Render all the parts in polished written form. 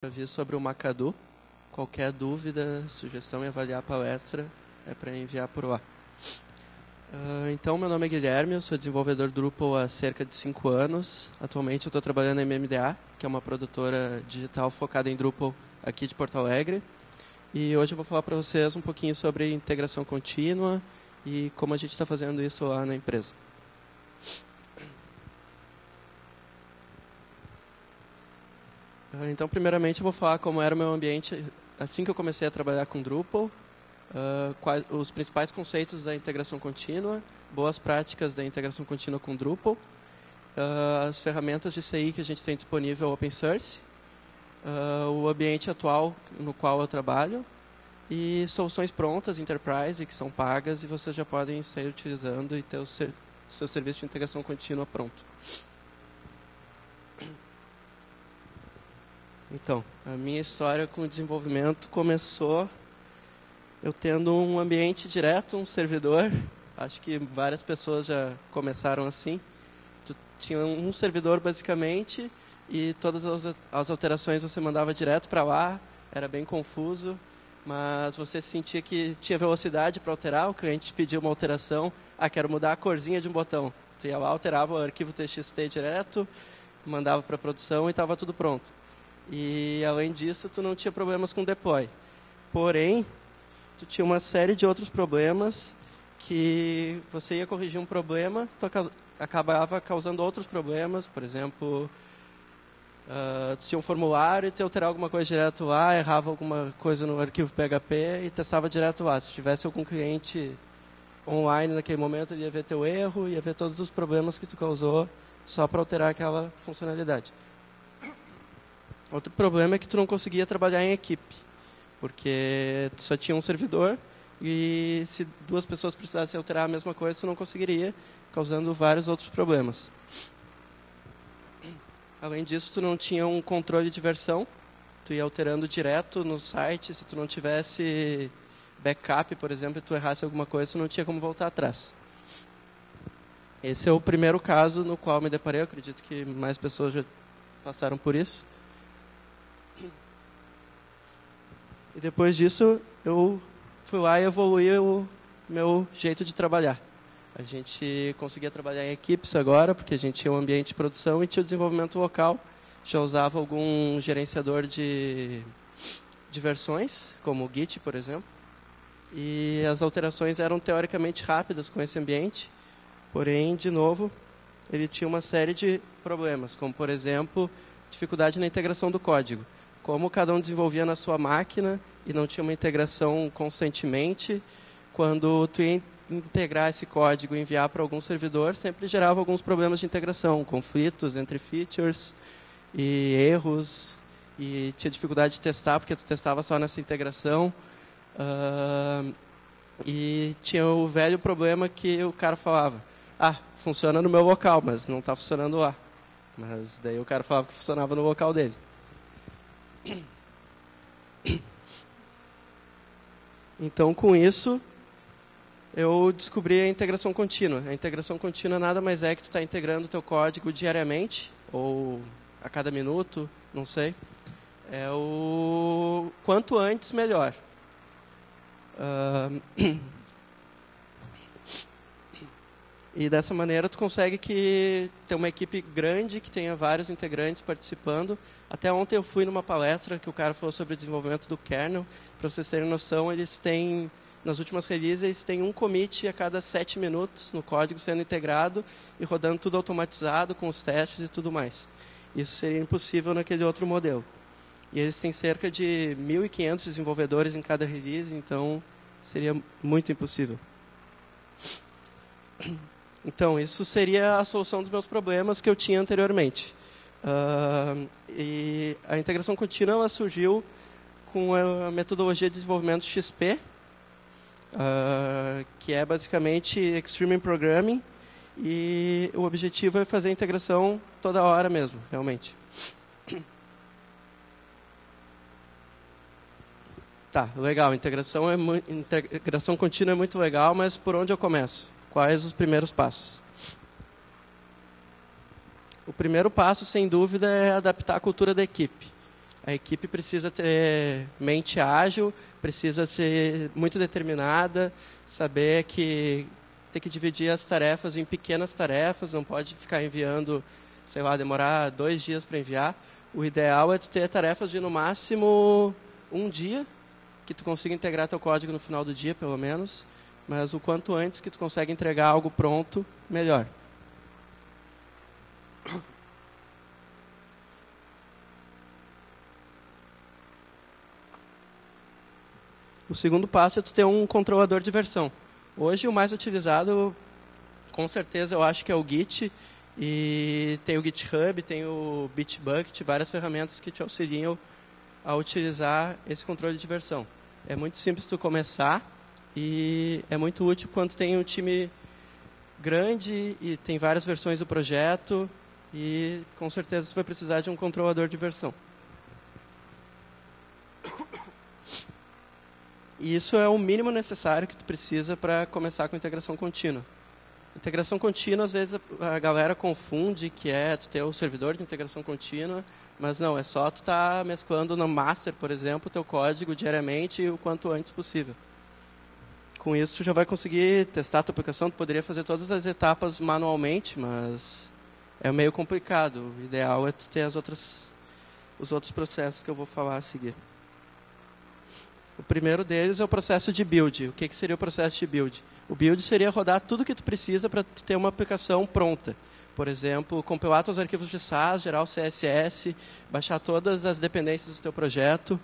Aviso sobre o Macadu. Qualquer dúvida, sugestão em avaliar a palestra é para enviar por lá. Então, meu nome é Guilherme, eu sou desenvolvedor Drupal há cerca de 5 anos. Atualmente eu estou trabalhando na MMDA, que é uma produtora digital focada em Drupal aqui de Porto Alegre. E hoje eu vou falar para vocês um pouquinho sobre integração contínua e como a gente está fazendo isso lá na empresa. Então, primeiramente, eu vou falar como era o meu ambiente assim que eu comecei a trabalhar com Drupal, os principais conceitos da integração contínua, boas práticas da integração contínua com Drupal, as ferramentas de CI que a gente tem disponível open source, o ambiente atual no qual eu trabalho e soluções prontas, enterprise, que são pagas e vocês já podem sair utilizando e ter o seu serviço de integração contínua pronto. Então, a minha história com o desenvolvimento começou eu tendo um ambiente direto, um servidor. Acho que várias pessoas já começaram assim. Tu tinha um servidor, basicamente, e todas as alterações você mandava direto para lá. Era bem confuso, mas você sentia que tinha velocidade para alterar. O cliente pedia uma alteração. Quero mudar a corzinha de um botão. Tu ia lá, alterava o arquivo TXT direto, mandava para a produção e estava tudo pronto. E, além disso, tu não tinha problemas com deploy. Porém, tu tinha uma série de outros problemas que você ia corrigir um problema, tu acabava causando outros problemas. Por exemplo, tu tinha um formulário e tu ia alterar alguma coisa direto lá, errava alguma coisa no arquivo PHP e testava direto lá. Se tivesse algum cliente online naquele momento, ele ia ver teu erro, ia ver todos os problemas que tu causou só para alterar aquela funcionalidade. Outro problema é que tu não conseguia trabalhar em equipe, porque tu só tinha um servidor e se duas pessoas precisassem alterar a mesma coisa, tu não conseguiria, causando vários outros problemas. Além disso, tu não tinha um controle de versão, tu ia alterando direto no site, se tu não tivesse backup, por exemplo, e tu errasse alguma coisa, tu não tinha como voltar atrás. Esse é o primeiro caso no qual me deparei, eu acredito que mais pessoas já passaram por isso. E depois disso, eu fui lá e evoluí o meu jeito de trabalhar. A gente conseguia trabalhar em equipes agora, porque a gente tinha um ambiente de produção e tinha o desenvolvimento local. Já usava algum gerenciador de versões, como o Git, por exemplo. E as alterações eram teoricamente rápidas com esse ambiente. Porém, de novo, ele tinha uma série de problemas, como, por exemplo, dificuldade na integração do código. Como cada um desenvolvia na sua máquina e não tinha uma integração constantemente, quando tu ia integrar esse código e enviar para algum servidor, sempre gerava alguns problemas de integração, conflitos entre features e erros, e tinha dificuldade de testar, porque tu testava só nessa integração. E tinha o velho problema que o cara falava, funciona no meu local, mas não está funcionando lá. Mas daí o cara falava que funcionava no local dele. Então, com isso, eu descobri a integração contínua. A integração contínua nada mais é que tu está integrando o teu código diariamente, ou a cada minuto, não sei. É o quanto antes, melhor. E dessa maneira tu consegue ter uma equipe grande, que tenha vários integrantes participando. Até ontem eu fui numa palestra que o cara falou sobre o desenvolvimento do kernel. Para vocês terem noção, eles têm, nas últimas releases, eles têm um commit a cada 7 minutos no código sendo integrado e rodando tudo automatizado, com os testes e tudo mais. Isso seria impossível naquele outro modelo. E eles têm cerca de 1.500 desenvolvedores em cada release, então seria muito impossível. Então, isso seria a solução dos meus problemas que eu tinha anteriormente. E a integração contínua ela surgiu com a metodologia de desenvolvimento XP, que é basicamente Extreme Programming, e o objetivo é fazer a integração toda hora mesmo, realmente. Tá, legal, integração contínua é muito legal, mas por onde eu começo? Quais os primeiros passos? O primeiro passo, sem dúvida, é adaptar a cultura da equipe. A equipe precisa ter mente ágil, precisa ser muito determinada, saber que tem que dividir as tarefas em pequenas tarefas, não pode ficar enviando, sei lá, demorar 2 dias para enviar. O ideal é tu ter tarefas de, no máximo, 1 dia, que tu consiga integrar teu código no final do dia, pelo menos, mas o quanto antes que tu consegue entregar algo pronto, melhor. O segundo passo é tu ter um controlador de versão. Hoje o mais utilizado, com certeza, eu acho que é o Git, e tem o GitHub, tem o Bitbucket, várias ferramentas que te auxiliam a utilizar esse controle de versão. É muito simples tu começar e é muito útil quando tem um time grande e tem várias versões do projeto e com certeza tu vai precisar de um controlador de versão. E isso é o mínimo necessário que tu precisa para começar com integração contínua. Integração contínua, às vezes, a galera confunde que é tu ter o servidor de integração contínua, mas não, é só tu estar mesclando no master, por exemplo, o teu código diariamente e o quanto antes possível. Com isso, tu já vai conseguir testar a tua aplicação, tu poderia fazer todas as etapas manualmente, mas é meio complicado. O ideal é tu ter os outros processos que eu vou falar a seguir. O primeiro deles é o processo de build. O que seria o processo de build? O build seria rodar tudo que tu precisa para tu ter uma aplicação pronta. Por exemplo, compilar teus arquivos de SAS, gerar o CSS, baixar todas as dependências do teu projeto.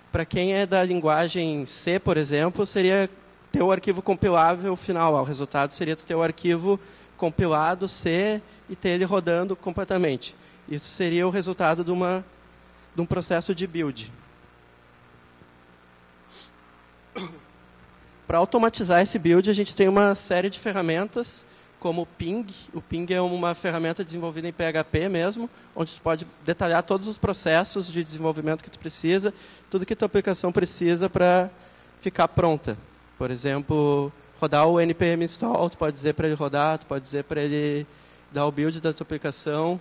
Para quem é da linguagem C, por exemplo, seria ter o arquivo compilável final. O resultado seria tu ter o arquivo compilado C e ter ele rodando completamente. Isso seria o resultado de um processo de build. Para automatizar esse build, a gente tem uma série de ferramentas, como o Ping. O Ping é uma ferramenta desenvolvida em PHP mesmo, onde tu pode detalhar todos os processos de desenvolvimento que tu precisa, tudo que tua aplicação precisa para ficar pronta. Por exemplo, rodar o npm install, tu pode dizer para ele rodar, tu pode dizer para ele dar o build da tua aplicação.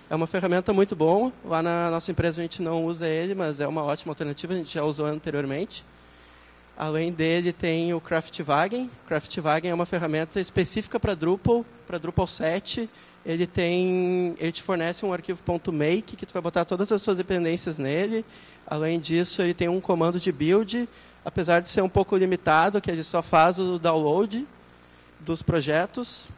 É uma ferramenta muito boa. Lá na nossa empresa a gente não usa ele, mas é uma ótima alternativa, a gente já usou anteriormente. Além dele, tem o Craftwagen. Craftwagen é uma ferramenta específica para Drupal 7. Ele te fornece um arquivo .make, que tu vai botar todas as suas dependências nele. Além disso, ele tem um comando de build, apesar de ser um pouco limitado, que ele só faz o download dos projetos.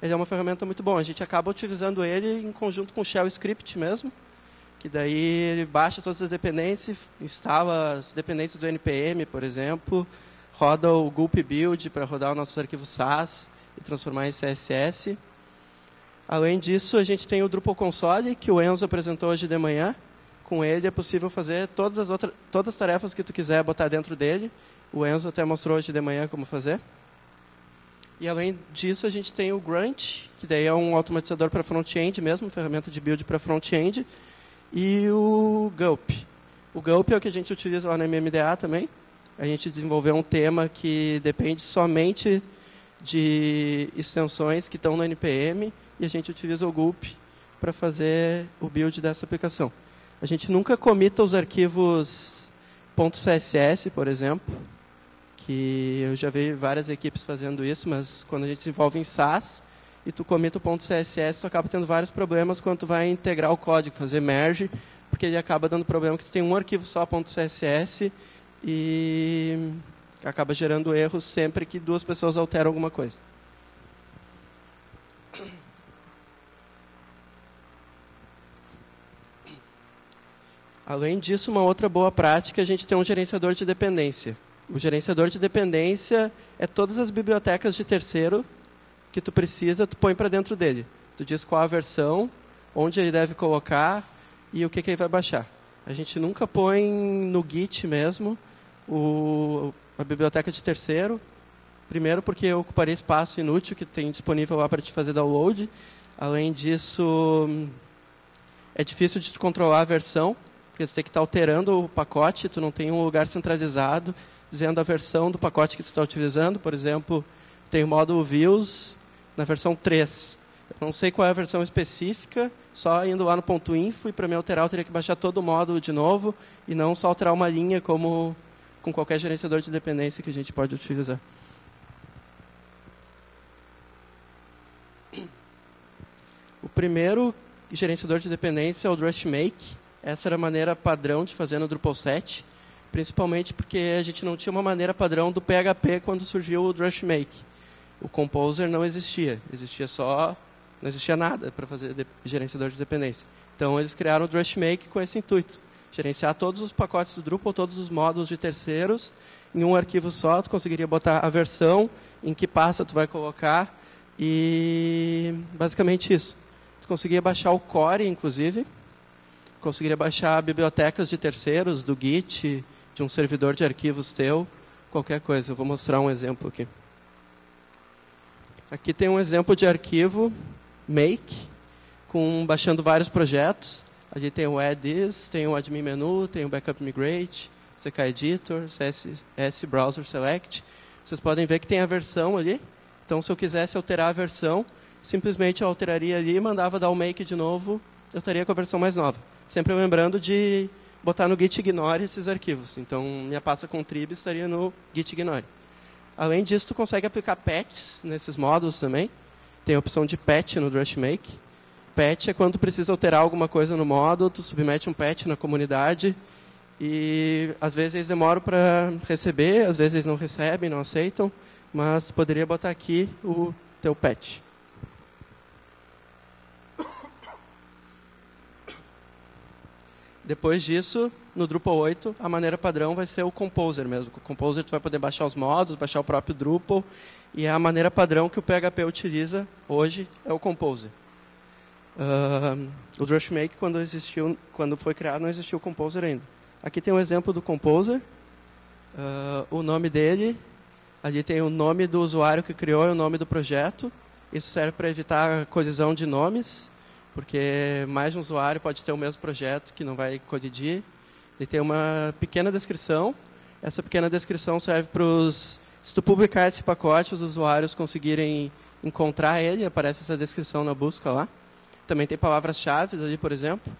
Ele é uma ferramenta muito boa. A gente acaba utilizando ele em conjunto com o Shell Script mesmo, que daí ele baixa todas as dependências, instala as dependências do NPM, por exemplo, roda o gulp build para rodar os nossos arquivos SAS e transformar em CSS. Além disso, a gente tem o Drupal Console, que o Enzo apresentou hoje de manhã. Com ele é possível fazer todas as tarefas que tu quiser botar dentro dele. O Enzo até mostrou hoje de manhã como fazer. E além disso, a gente tem o Grunt, que daí é um automatizador para front-end mesmo, ferramenta de build para front-end. E o Gulp. O Gulp é o que a gente utiliza lá na MMDA também. A gente desenvolveu um tema que depende somente de extensões que estão no NPM e a gente utiliza o Gulp para fazer o build dessa aplicação. A gente nunca comita os arquivos .css, por exemplo, que eu já vi várias equipes fazendo isso, mas quando a gente desenvolve em SAS e tu comita o .css, tu acaba tendo vários problemas quando tu vai integrar o código, fazer merge, porque ele acaba dando problema que tu tem um arquivo só .css e acaba gerando erros sempre que 2 pessoas alteram alguma coisa. Além disso, uma outra boa prática é a gente ter um gerenciador de dependência. O gerenciador de dependência é todas as bibliotecas de terceiro que tu precisa, tu põe para dentro dele. Tu diz qual a versão, onde ele deve colocar e o que ele vai baixar. A gente nunca põe no Git mesmo a biblioteca de terceiro. Primeiro porque ocuparia espaço inútil que tem disponível lá para te fazer download. Além disso, é difícil de tu controlar a versão, porque tu tem que estar alterando o pacote, tu não tem um lugar centralizado dizendo a versão do pacote que tu está utilizando. Por exemplo, tem o módulo views na versão 3. não sei qual é a versão específica, só indo lá no ponto .info, e para me alterar eu teria que baixar todo o módulo de novo, e não só alterar uma linha como com qualquer gerenciador de dependência que a gente pode utilizar. O primeiro gerenciador de dependência é o DrushMake. Essa era a maneira padrão de fazer no Drupal 7, principalmente porque a gente não tinha uma maneira padrão do PHP quando surgiu o DrushMake. O Composer não existia, não existia nada para fazer gerenciador de dependência. Então eles criaram o DrushMake com esse intuito: gerenciar todos os pacotes do Drupal, todos os módulos de terceiros em um arquivo só. Tu conseguiria botar a versão, em que pasta tu vai colocar, e basicamente isso. Tu conseguiria baixar o core, inclusive, conseguiria baixar bibliotecas de terceiros, do Git, de um servidor de arquivos teu, qualquer coisa. Eu vou mostrar um exemplo aqui. Aqui tem um exemplo de arquivo make, baixando vários projetos. Ali tem o add this, tem o admin menu, tem o backup migrate, CK editor, CS browser select. Vocês podem ver que tem a versão ali. Então, se eu quisesse alterar a versão, simplesmente eu alteraria ali, mandava dar o make de novo, eu estaria com a versão mais nova. Sempre lembrando de botar no git ignore esses arquivos. Então, minha pasta contrib estaria no git ignore. Além disso, tu consegue aplicar patches nesses módulos também. Tem a opção de patch no DrushMake. Patch é quando tu precisa alterar alguma coisa no módulo, tu submete um patch na comunidade e às vezes eles demoram para receber, às vezes eles não recebem, não aceitam, mas tu poderia botar aqui o teu patch. Depois disso, no Drupal 8, a maneira padrão vai ser o Composer mesmo. Com o Composer tu vai poder baixar os módulos, baixar o próprio Drupal, e a maneira padrão que o PHP utiliza hoje é o Composer. O DrushMake, quando foi criado, não existiu o Composer ainda. Aqui tem um exemplo do Composer. O nome dele, ali tem o nome do usuário que criou e o nome do projeto. Isso serve para evitar a colisão de nomes, porque mais de um usuário pode ter o mesmo projeto que não vai colidir. Ele tem uma pequena descrição. Essa pequena descrição serve para se tu publicar esse pacote, os usuários conseguirem encontrar ele, aparece essa descrição na busca lá. Também tem palavras-chave ali, por exemplo.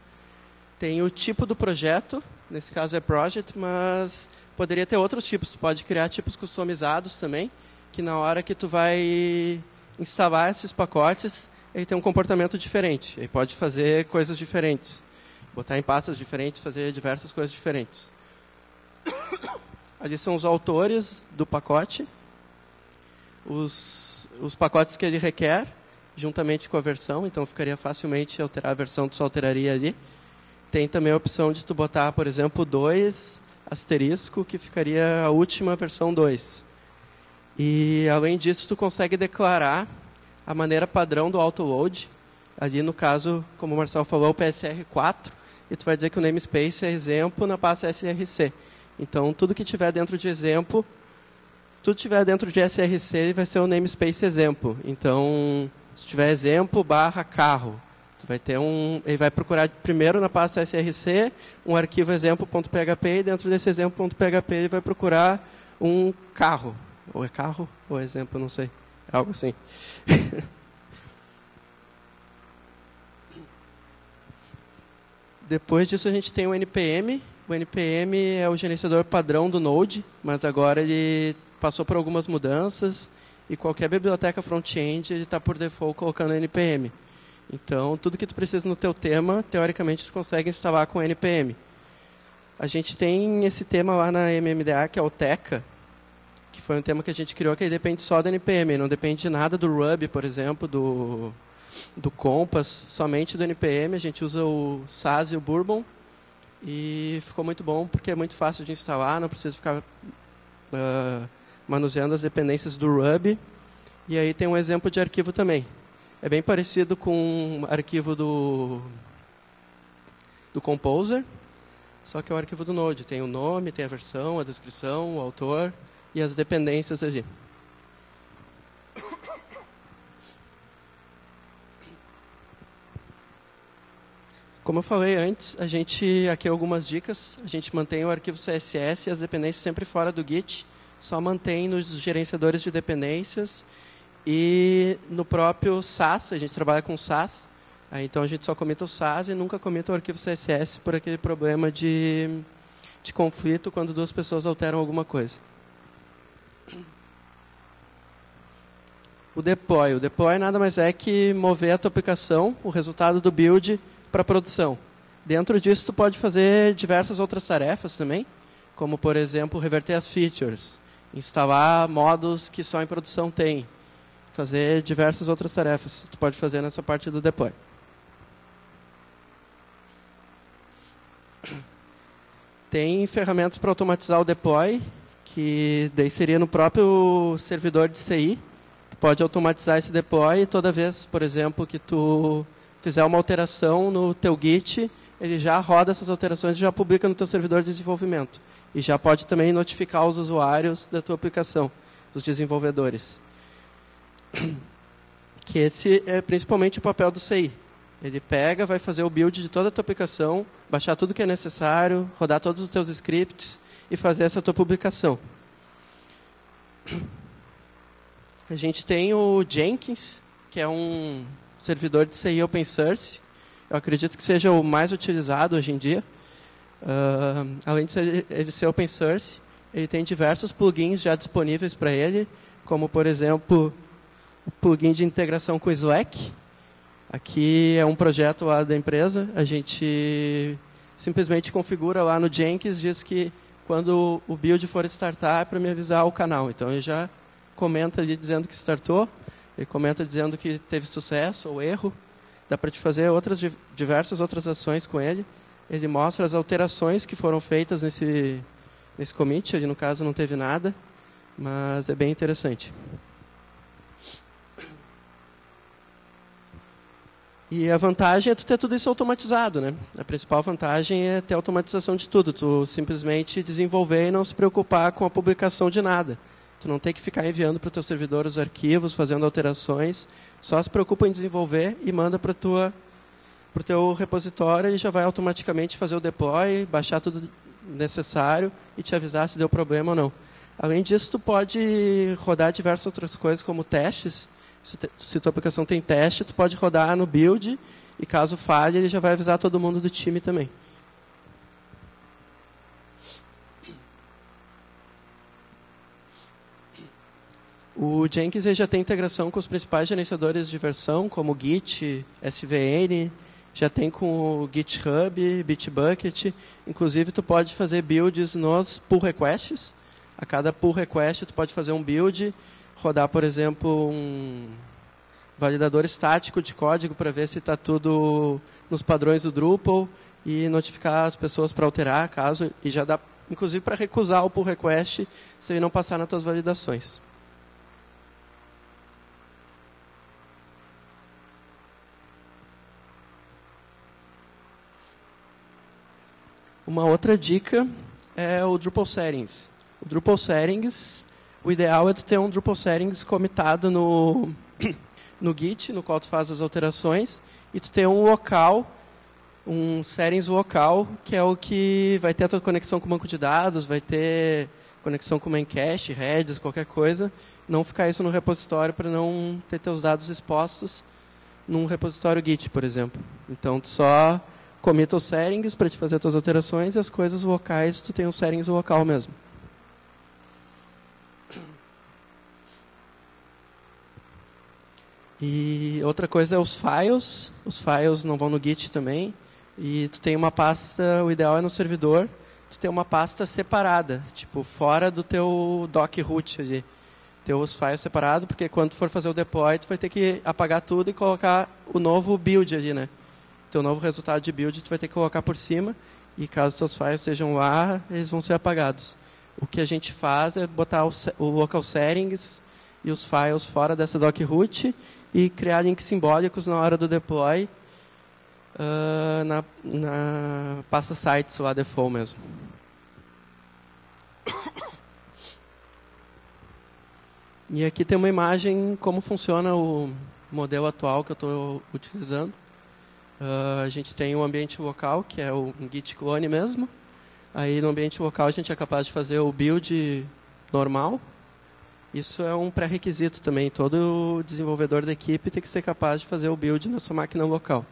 Tem o tipo do projeto, nesse caso é project, mas poderia ter outros tipos. Tu pode criar tipos customizados também, que na hora que tu vai instalar esses pacotes, ele tem um comportamento diferente. Ele pode fazer coisas diferentes. Botar em pastas diferentes, fazer diversas coisas diferentes. Ali são os autores do pacote, os pacotes que ele requer, juntamente com a versão, então ficaria facilmente alterar a versão, tu só alteraria ali. Tem também a opção de tu botar, por exemplo, 2 asterisco, que ficaria a última versão 2. E, além disso, tu consegue declarar a maneira padrão do autoload. Ali, no caso, como o Marcelo falou, o PSR4, e tu vai dizer que o namespace é exemplo na pasta src. Então, tudo que tiver dentro de exemplo, tudo que tiver dentro de src vai ser o namespace exemplo. Então, se tiver exemplo barra carro, tu vai ter ele vai procurar primeiro na pasta src um arquivo exemplo.php, e dentro desse exemplo.php ele vai procurar um carro. Ou é carro ou é exemplo, não sei. É algo assim. Depois disso a gente tem o NPM. O NPM é o gerenciador padrão do Node, mas agora ele passou por algumas mudanças e qualquer biblioteca front-end ele está por default colocando NPM. Então, tudo que tu precisa no teu tema, teoricamente, tu consegue instalar com NPM. A gente tem esse tema lá na MMDA, que é o Teca, que foi um tema que a gente criou, que ele depende só do NPM, não depende de nada do Ruby, por exemplo, do Compass, somente do NPM. A gente usa o SAS e o Bourbon, e ficou muito bom, porque é muito fácil de instalar, não precisa ficar manuseando as dependências do Ruby. E aí tem um exemplo de arquivo também. É bem parecido com o arquivo do Composer, só que é o arquivo do Node. Tem o nome, tem a versão, a descrição, o autor e as dependências ali. Como eu falei antes, aqui algumas dicas. A gente mantém o arquivo CSS e as dependências sempre fora do Git. Só mantém nos gerenciadores de dependências. E no próprio SAS, a gente trabalha com SAS, então a gente só comita o SAS e nunca comita o arquivo CSS por aquele problema de conflito quando duas pessoas alteram alguma coisa. O deploy. O deploy nada mais é que mover a tua aplicação, o resultado do build, para a produção. Dentro disso, tu pode fazer diversas outras tarefas também, como, por exemplo, reverter as features, instalar modos que só em produção tem, fazer diversas outras tarefas. Tu pode fazer nessa parte do deploy. Tem ferramentas para automatizar o deploy, que daí seria no próprio servidor de CI. Tu pode automatizar esse deploy e toda vez, por exemplo, que tu fizer uma alteração no teu Git, ele já roda essas alterações e já publica no teu servidor de desenvolvimento. E já pode também notificar os usuários da tua aplicação, os desenvolvedores. Que esse é principalmente o papel do CI. Ele pega, vai fazer o build de toda a tua aplicação, baixar tudo que é necessário, rodar todos os teus scripts e fazer essa tua publicação. A gente tem o Jenkins, que é um servidor de CI open source. Eu acredito que seja o mais utilizado hoje em dia. Além de ele ser open source, ele tem diversos plugins já disponíveis para ele, como, por exemplo, o plugin de integração com o Slack. Aqui é um projeto lá da empresa. A gente simplesmente configura lá no Jenkins, diz que quando o build for startar, é para me avisar o canal. Então, ele já comenta ali dizendo que startou, ele comenta dizendo que teve sucesso ou erro. Dá para te fazer diversas outras ações com ele. Ele mostra as alterações que foram feitas nesse commit. Ali, no caso, não teve nada, mas é bem interessante. E a vantagem é tu ter tudo isso automatizado, né? A principal vantagem é ter automatização de tudo. Tu simplesmente desenvolver e não se preocupar com a publicação de nada. Tu não tem que ficar enviando para o teu servidor os arquivos, fazendo alterações. Só se preocupa em desenvolver e manda para o teu repositório e já vai automaticamente fazer o deploy, baixar tudo necessário e te avisar se deu problema ou não. Além disso, tu pode rodar diversas outras coisas, como testes. Se tua aplicação tem teste, tu pode rodar no build e caso falhe, ele já vai avisar todo mundo do time também. O Jenkins já tem integração com os principais gerenciadores de versão, como Git, SVN, já tem com o GitHub, Bitbucket. Inclusive, tu pode fazer builds nos pull requests. A cada pull request, tu pode fazer um build, rodar, por exemplo, um validador estático de código para ver se está tudo nos padrões do Drupal e notificar as pessoas para alterar, caso, e já dá, inclusive, para recusar o pull request se ele não passar nas tuas validações. Uma outra dica é o Drupal Settings. O Drupal Settings, o ideal é tu ter um Drupal Settings comitado no Git, no qual tu faz as alterações, e tu ter um local, um settings local, que é o que vai ter a tua conexão com o banco de dados, vai ter conexão com o Memcache, Redis, qualquer coisa. Não ficar isso no repositório para não ter teus dados expostos num repositório Git, por exemplo. Então, tu só comita os settings para te fazer as tuas alterações e as coisas locais, tu tem um settings local mesmo. E outra coisa é os files. Os files não vão no Git também. E tu tem uma pasta, o ideal é no servidor, tu tem uma pasta separada, tipo, fora do teu doc root ali. Ter os files separados, porque quando tu for fazer o deploy, tu vai ter que apagar tudo e colocar o novo build ali, né? Teu novo resultado de build tu vai ter que colocar por cima, e caso teus files estejam lá, eles vão ser apagados. O que a gente faz é botar o local settings e os files fora dessa doc root e criar links simbólicos na hora do deploy na pasta sites lá default mesmo. E aqui tem uma imagem como funciona o modelo atual que eu estou utilizando. A gente tem um ambiente local, que é um Git clone mesmo. Aí no ambiente local a gente é capaz de fazer o build normal. Isso é um pré-requisito também. Todo desenvolvedor da equipe tem que ser capaz de fazer o build na sua máquina local.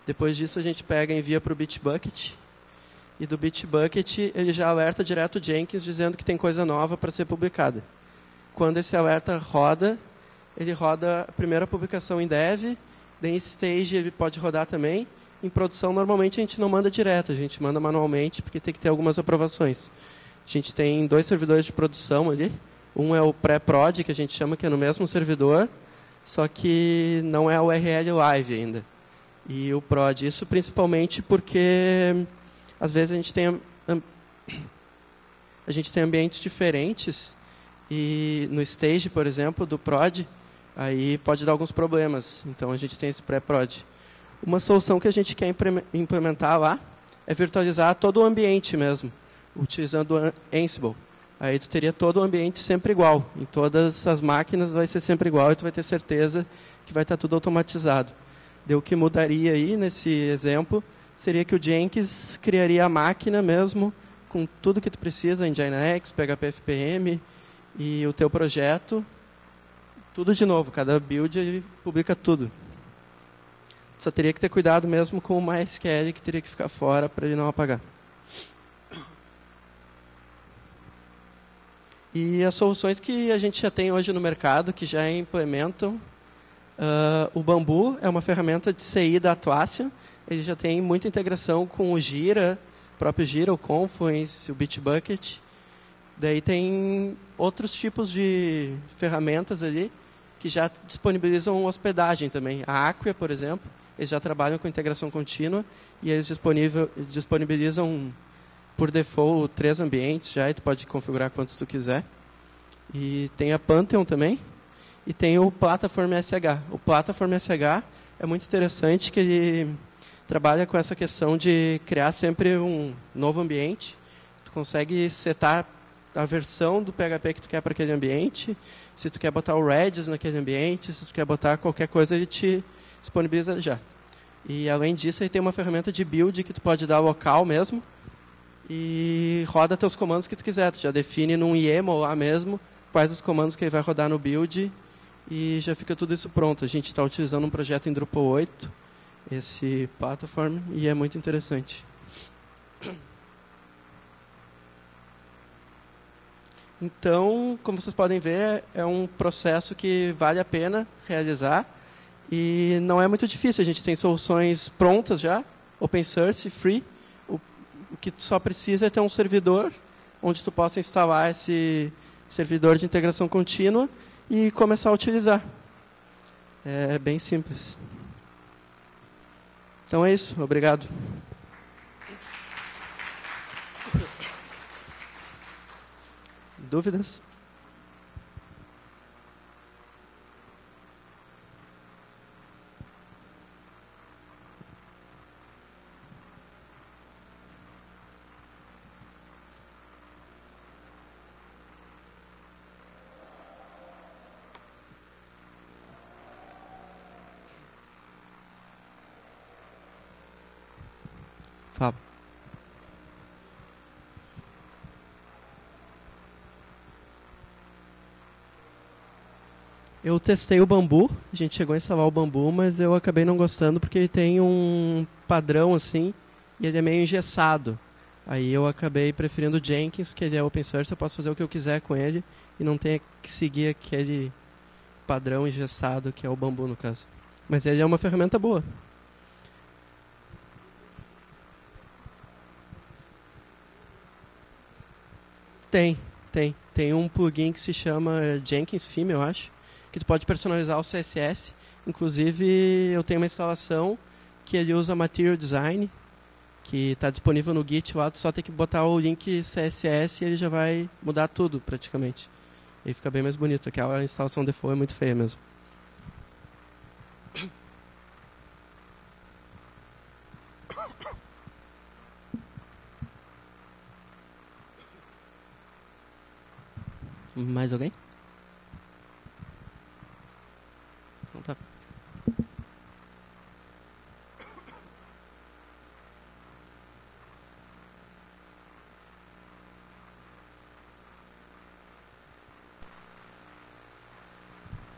Depois disso, a gente pega e envia para o Bitbucket. E do Bitbucket, ele já alerta direto o Jenkins dizendo que tem coisa nova para ser publicada. Quando esse alerta roda, ele roda a primeira publicação em dev, daí em stage ele pode rodar também. Em produção, normalmente, a gente não manda direto, a gente manda manualmente, porque tem que ter algumas aprovações. A gente tem 2 servidores de produção ali. Um é o pré-prod, que a gente chama, que é no mesmo servidor, só que não é a URL live ainda. E o prod, isso principalmente porque, às vezes, a gente tem ambientes diferentes, e no stage, por exemplo, do prod, aí pode dar alguns problemas. Então, a gente tem esse pré-prod. Uma solução que a gente quer implementar lá é virtualizar todo o ambiente mesmo, utilizando o Ansible. Aí tu teria todo o ambiente sempre igual. Em todas as máquinas vai ser sempre igual e tu vai ter certeza que vai estar tudo automatizado. O que mudaria aí, nesse exemplo, seria que o Jenkins criaria a máquina mesmo, com tudo que tu precisa, Nginx, PHP FPM e o teu projeto, tudo de novo. Cada build ele publica tudo. Só teria que ter cuidado mesmo com o MySQL, que teria que ficar fora para ele não apagar. E as soluções que a gente já tem hoje no mercado, que já implementam, o Bamboo é uma ferramenta de CI da Atlassian. Ele já tem muita integração com o Jira, o próprio Jira, o Confluence, o Bitbucket. Daí tem outros tipos de ferramentas ali que já disponibilizam hospedagem também. A Acquia, por exemplo, eles já trabalham com integração contínua e eles disponibilizam por default 3 ambientes já, e tu pode configurar quantos tu quiser. E tem a Pantheon também. E tem o Platform SH. O Platform SH é muito interessante, que ele trabalha com essa questão de criar sempre um novo ambiente. Tu consegue setar a versão do PHP que tu quer para aquele ambiente. Se tu quer botar o Redis naquele ambiente, se tu quer botar qualquer coisa, ele te disponibiliza já. E além disso, ele tem uma ferramenta de build que tu pode dar local mesmo. E roda teus comandos que tu quiser. Tu já define num YAML lá mesmo quais os comandos que ele vai rodar no build e já fica tudo isso pronto. A gente está utilizando um projeto em Drupal 8, esse Platform, e é muito interessante. Então, como vocês podem ver, é um processo que vale a pena realizar e não é muito difícil. A gente tem soluções prontas já, open source, free. O que tu só precisa é ter um servidor onde tu possa instalar esse servidor de integração contínua e começar a utilizar. É bem simples. Então é isso. Obrigado. Dúvidas? Fala. Eu testei o Bamboo, a gente chegou a instalar o Bamboo, mas eu acabei não gostando porque ele tem um padrão assim e ele é meio engessado. Aí eu acabei preferindo o Jenkins, que ele é open source, eu posso fazer o que eu quiser com ele e não tenho que seguir aquele padrão engessado que é o Bamboo no caso. Mas ele é uma ferramenta boa. Tem um plugin que se chama Jenkins Theme, eu acho, que tu pode personalizar o CSS. Inclusive, eu tenho uma instalação que ele usa Material Design, que está disponível no Git lá, tu só tem que botar o link CSS e ele já vai mudar tudo, praticamente. E fica bem mais bonito. Aquela instalação default é muito feia mesmo. Mais alguém? Então tá.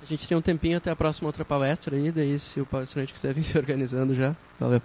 A gente tem um tempinho até a próxima outra palestra aí, daí se o palestrante quiser vir se organizando já. Valeu.